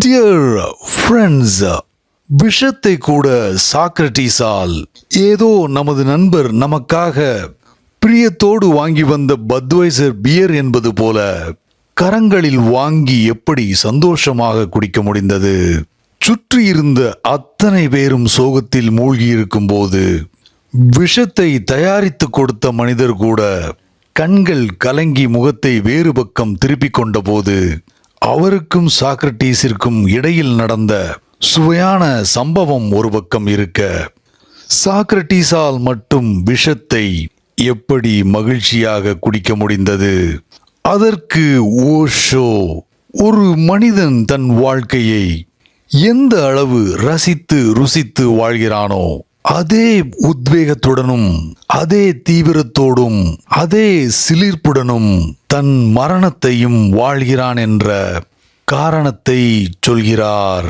Dear friends, விஷத்தை கூட சாக்ரட்டிஸால் ஏதோ நமது நண்பர் நமக்காக பிரியத்தோடு வாங்கி வந்த பத்வைசர் பியர் என்பது போல கரங்களில் வாங்கி எப்படி சந்தோஷமாக குடிக்க முடிந்தது? சுற்றி இருந்த அத்தனை பேரும் சோகத்தில் மூழ்கி இருக்கும் போது விஷத்தை தயாரித்து கொடுத்த மனிதர் கூட கண்கள் கலங்கி முகத்தை வேறு பக்கம் திருப்பிக் கொண்ட போது அவருக்கும் சாக்ரட்டீஸிற்கும் இடையில் நடந்த சுவையான சம்பவம் ஒரு பக்கம் இருக்க, சாக்ரட்டீஸால் மட்டும் விஷத்தை எப்படி மகிழ்ச்சியாக குடிக்க முடிந்தது? அதற்கு ஓஷோ, ஒரு மனிதன் தன் வாழ்க்கையை எந்த அளவு ரசித்து ருசித்து வாழ்கிறானோ அதே உத்வேகத்துடனும் அதே தீவிரத்தோடும் அதே சிலிர்ப்புடனும் தன் மரணத்தையும் வாழ்கிறான் என்ற காரணத்தை சொல்கிறார்.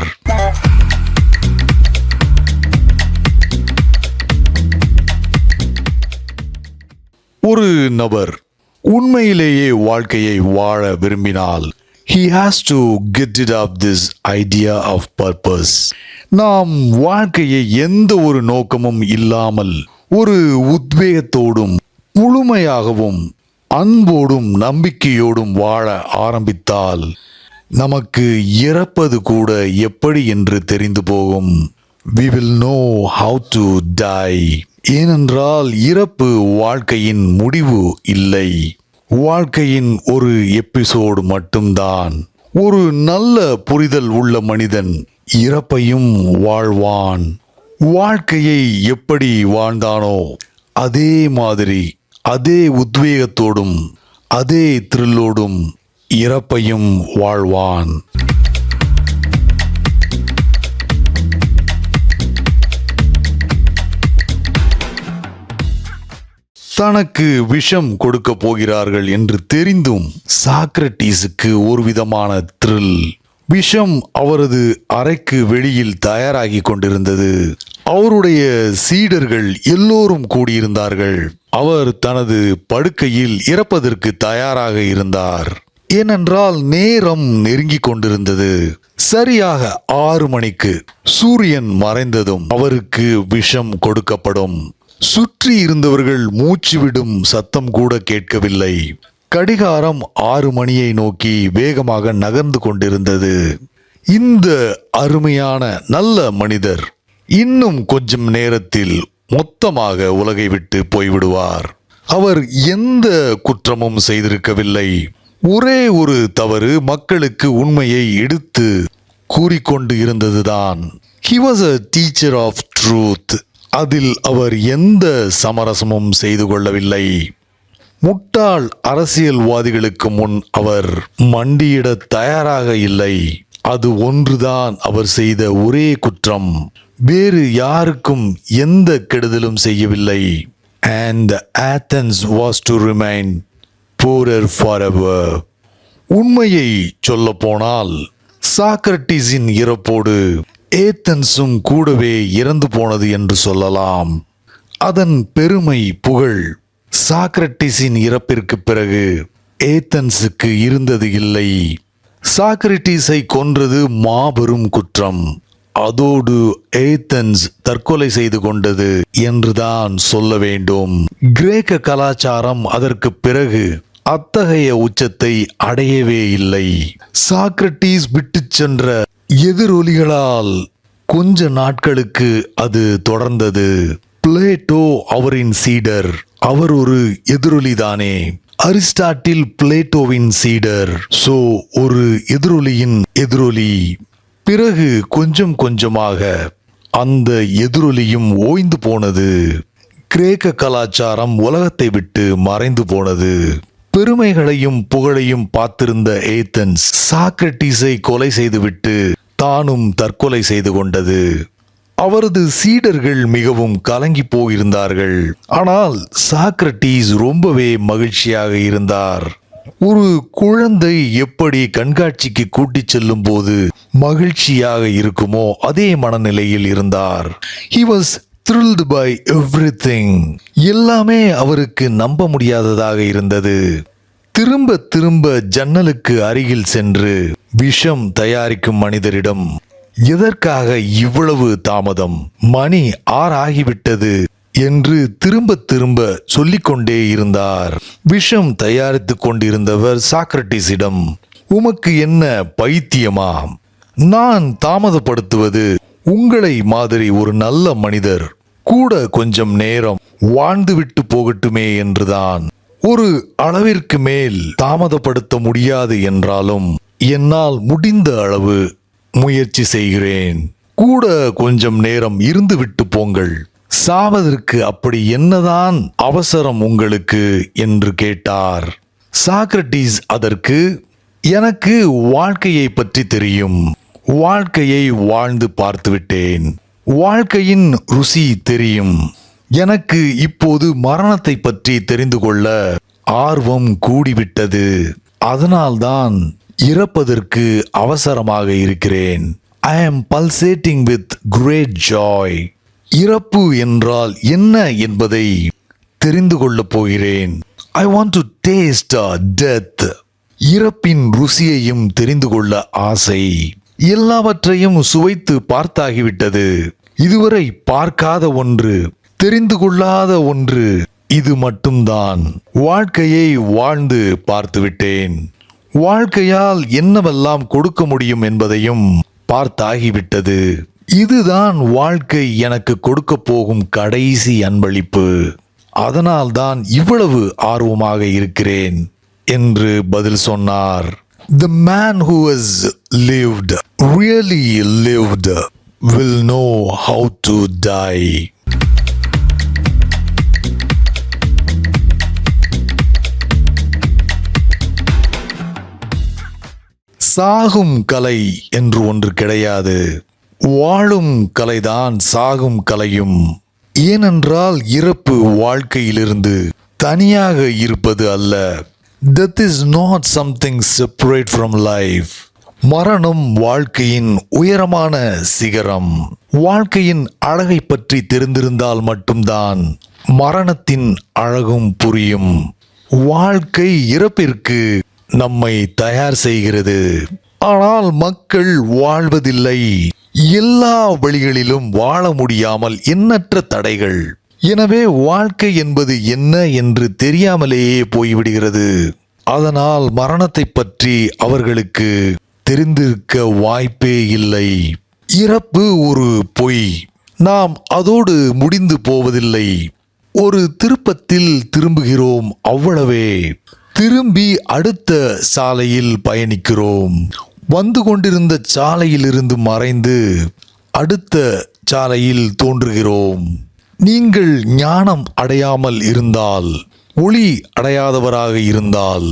ஒரு நபர் உண்மையிலேயே வாழ்க்கையை வாழ விரும்பினால் he has to get rid of this idea of purpose. நாம் வாழ்க்கையை எந்த ஒரு நோக்கமும் இல்லாமல் ஒரு உத்வேகத்தோடும் முழுமையாகவும் அன்போடும் நம்பிக்கையோடும் வாழ ஆரம்பித்தால் நமக்கு இறப்பது கூட எப்படி என்று தெரிந்து போகும். We will know how to die. ஏனென்றால் இறப்பு வாழ்க்கையின் முடிவு இல்லை, வாழ்க்கையின் ஒரு எபிசோடு மட்டும்தான். ஒரு நல்ல புரிதல் உள்ள மனிதன் இறப்பையும் வாழ்வான். வாழ்க்கையை எப்படி வாழ்ந்தானோ அதே மாதிரி அதே உத்வேகத்தோடும் அதே த்ரில்லோடும் இறப்பையும் வாழ்வான். தனக்கு விஷம் கொடுக்க போகிறார்கள் என்று தெரிந்தும் சாக்ரட்டீஸுக்கு ஒரு விதமான த்ரில். விஷம் அவரது அறைக்கு வெளியில் தயாராகி கொண்டிருந்தது. அவருடைய சீடர்கள் எல்லோரும் கூடியிருந்தார்கள். அவர் தனது படுக்கையில் இறப்பதற்கு தயாராக இருந்தார். ஏனென்றால் நேரம் நெருங்கிக் கொண்டிருந்தது. சரியாக 6 மணிக்கு சூரியன் மறைந்ததும் அவருக்கு விஷம் கொடுக்கப்படும். சுற்றி இருந்தவர்கள் மூச்சுவிடும் சத்தம் கூட கேட்கவில்லை. கடிகாரம் 6 மணியை நோக்கி வேகமாக நகர்ந்து கொண்டிருந்தது. இந்த அருமையான நல்ல மனிதர் இன்னும் கொஞ்சம் நேரத்தில் மொத்தமாக உலகை விட்டு போய்விடுவார். அவர் எந்த குற்றமும் செய்திருக்கவில்லை. ஒரே ஒரு தவறு மக்களுக்கு உண்மையை எடுத்து கூறிக்கொண்டு இருந்ததுதான். He was a teacher of truth. அதில் அவர் எந்த சமரசமும் செய்து கொள்ளவில்லை. முட்டாள் அரசியல்வாதிகளுக்கு முன் அவர் மண்டியிட தயாராக இல்லை. அது ஒன்றுதான் அவர் செய்த ஒரே குற்றம். வேறு யாருக்கும் எந்த கெடுதலும் செய்யவில்லை. And Athens was to remain poorer forever. உண்மையை சொல்ல போனால் சாக்ரட்டீஸின் இறப்போடு ஏத்தன்ஸும் கூடவே இறந்து போனது என்று சொல்லலாம். அதன் பெருமை புகழ் சாக்ரட்டீஸின் இறப்பிற்கு பிறகு ஏத்தன்ஸுக்கு இருந்தது இல்லை. சாக்ரட்டீஸை கொன்றது மாபெரும் குற்றம். அதோடு ஏத்தன்ஸ் தற்கொலை செய்து கொண்டது என்றுதான் சொல்ல வேண்டும். கிரேக்க கலாச்சாரம் அதற்கு பிறகு அத்தகைய உச்சத்தை அடையவே இல்லை. சாக்ரட்டீஸ் விட்டு சென்ற எதிரொலிகளால் கொஞ்ச நாட்களுக்கு அது தொடர்ந்தது. பிளேட்டோ அவரின் சீடர். அவர் ஒரு எதிரொலிதானே. அரிஸ்டாட்டில் பிளேட்டோவின் சீடர். சோ ஒரு எதிரொலியின் எதிரொலி. பிறகு கொஞ்சம் கொஞ்சமாக அந்த எதிரொலியும் ஓய்ந்து போனது. கிரேக்க கலாச்சாரம் உலகத்தை விட்டு மறைந்து போனது. பெருமைகளையும் புகழையும் பார்த்திருந்த ஏத்தன்ஸ் சாக்ரட்டீஸை கொலை செய்துவிட்டு தானும் தற்கொலை செய்து கொண்டது. அவரது சீடர்கள் மிகவும் கலங்கி போயிருந்தார்கள். ஆனால் சாக்ரட்டீஸ் ரொம்பவே மகிழ்ச்சியாக இருந்தார். ஒரு குழந்தை எப்படி கண்காட்சிக்கு கூட்டிச் செல்லும் போது மகிழ்ச்சியாக இருக்குமோ அதே மனநிலையில் இருந்தார். He was thrilled by everything. எல்லாமே அவருக்கு நம்ப முடியாததாக இருந்தது. திரும்ப திரும்ப ஜன்னலுக்கு அருகில் சென்று விஷம் தயாரிக்கும் மனிதரிடம் எதற்காக இவ்வளவு தாமதம், மணி 6 ஆகிவிட்டது என்று திரும்ப திரும்ப சொல்லிக்கொண்டே இருந்தார். விஷம் தயாரித்துக் கொண்டிருந்தவர் சாக்ரட்டிஸிடம், உமக்கு என்ன பைத்தியமா? நான் தாமதப்படுத்துவது உங்களை மாதிரி ஒரு நல்ல மனிதர் கூட கொஞ்சம் நேரம் வாழ்ந்துவிட்டு போகட்டுமே என்றுதான். ஒரு அளவிற்கு மேல் தாமதப்படுத்த முடியாது என்றாலும் என்னால் முடிந்த அளவு முயற்சி செய்கிறேன். கூட கொஞ்சம் நேரம் இருந்து விட்டு போங்கள். சாவதற்கு அப்படி என்னதான் அவசரம் உங்களுக்கு என்று கேட்டார். சாக்ரட்டிஸ் அதற்கு, எனக்கு வாழ்க்கையை பற்றி தெரியும். வாழ்க்கையை வாழ்ந்து பார்த்துவிட்டேன். வாழ்க்கையின் ருசி தெரியும். எனக்கு இப்போது மரணத்தை பற்றி தெரிந்து கொள்ள ஆர்வம் கூடிவிட்டது. அதனால்தான் இறப்பதற்கு அவசரமாக இருக்கிறேன். I am pulsating with great joy. இறப்பு என்றால் என்ன என்பதை தெரிந்து கொள்ளப் போகிறேன். I want to taste death. இறப்பின் ருசியையும் தெரிந்து கொள்ள ஆசை. எல்லாவற்றையும் சுவைத்து பார்த்தாகிவிட்டது. இதுவரை பார்க்காத ஒன்று, தெரிந்து கொள்ளாத ஒன்று இது மட்டும்தான். வாழ்க்கையை வாழ்ந்து பார்த்துவிட்டேன். வாழ்க்கையால் என்னவெல்லாம் கொடுக்க முடியும் என்பதையும் பார்த்தாகிவிட்டது. இதுதான் வாழ்க்கை எனக்கு கொடுக்க போகும் கடைசி அன்பளிப்பு. அதனால்தான் இவ்வளவு ஆர்வமாக இருக்கிறேன் என்று பதில் சொன்னார். The man who has lived, really lived, will know how to die. சாகும் கலை என்று ஒன்று கிடையாது. வாழும் கலைதான் சாகும் கலையும். ஏனென்றால் இறப்பு வாழ்க்கையிலிருந்து தனியாக இருப்பது அல்ல. Death is not something separate from life. மரணம் வாழ்க்கையின் உயரமான சிகரம். வாழ்க்கையின் அழகை பற்றி தெரிந்திருந்தால் மட்டும்தான் மரணத்தின் அழகும் புரியும். வாழ்க்கை இறப்பிற்கு நம்மை தயார் செய்கிறது. ஆனால் மக்கள் வாழ்வதில்லை. எல்லா வழிகளிலும் வாழ முடியாமல் எண்ணற்ற தடைகள். எனவே வாழ்க்கை என்பது என்ன என்று தெரியாமலேயே போய்விடுகிறது. அதனால் மரணத்தை பற்றி அவர்களுக்கு தெரிந்திருக்க வாய்ப்பே இல்லை. இறப்பு ஒரு பொய். நாம் அதோடு முடிந்து போவதில்லை. ஒரு திருப்பத்தில் திரும்புகிறோம், அவ்வளவே. திரும்பி அடுத்த சாலையில் பயணிக்கிறோம். வந்து கொண்டிருந்த சாலையில் இருந்து மறைந்து அடுத்த சாலையில் தோன்றுகிறோம். நீங்கள் ஞானம் அடையாமல் இருந்தால், ஒளி அடையாதவராக இருந்தால்,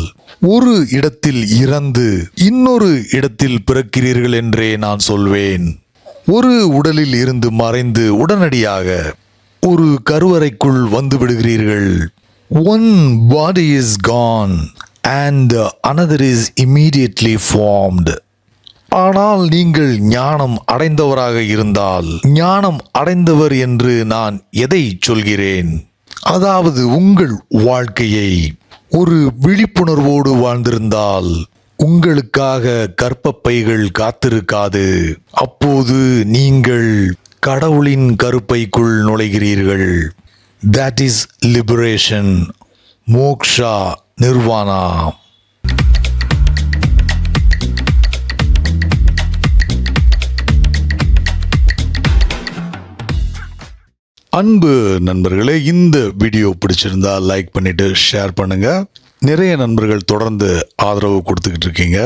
ஒரு இடத்தில் இறந்து இன்னொரு இடத்தில் பிறக்கிறீர்கள் என்றே நான் சொல்வேன். ஒரு உடலில் இருந்து மறைந்து உடனடியாக ஒரு கருவறைக்குள் வந்து விடுகிறீர்கள். One body is gone and another is immediately formed. ஆனால் நீங்கள் ஞானம் அடைந்தவராக இருந்தால், ஞானம் அடைந்தவர் என்று நான் எதை சொல்கிறேன்? அதாவது உங்கள் வாழ்க்கையை ஒரு விழிப்புணர்வோடு வாழ்ந்திருந்தால் உங்களுக்காக கர்ப்பப்பைகள் காத்திருக்காது. அப்போது நீங்கள் கடவுளின் கருப்பைக்குள் நுழைகிறீர்கள். That is liberation, moksha, nirvana. அன்பு நண்பர்களே, இந்த வீடியோ பிடிச்சிருந்தா லைக் பண்ணிட்டு ஷேர் பண்ணுங்க. நிறைய நண்பர்கள் தொடர்ந்து ஆதரவு கொடுத்துக்கிட்டு இருக்கீங்க.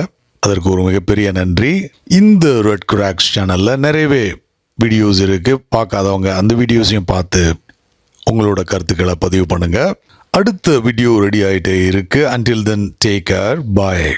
அதற்கு ஒரு மிகப்பெரிய நன்றி. இந்த ரெட் கிராக்ஸ் சேனல்ல நிறையவே வீடியோஸ் இருக்கு. பார்க்காதவங்க அந்த வீடியோஸையும் பார்த்து உங்களோட கருத்துக்களை பதிவு பண்ணுங்க. அடுத்த வீடியோ ரெடி ஆயிட்டே இருக்கு. Until then, take care. Bye.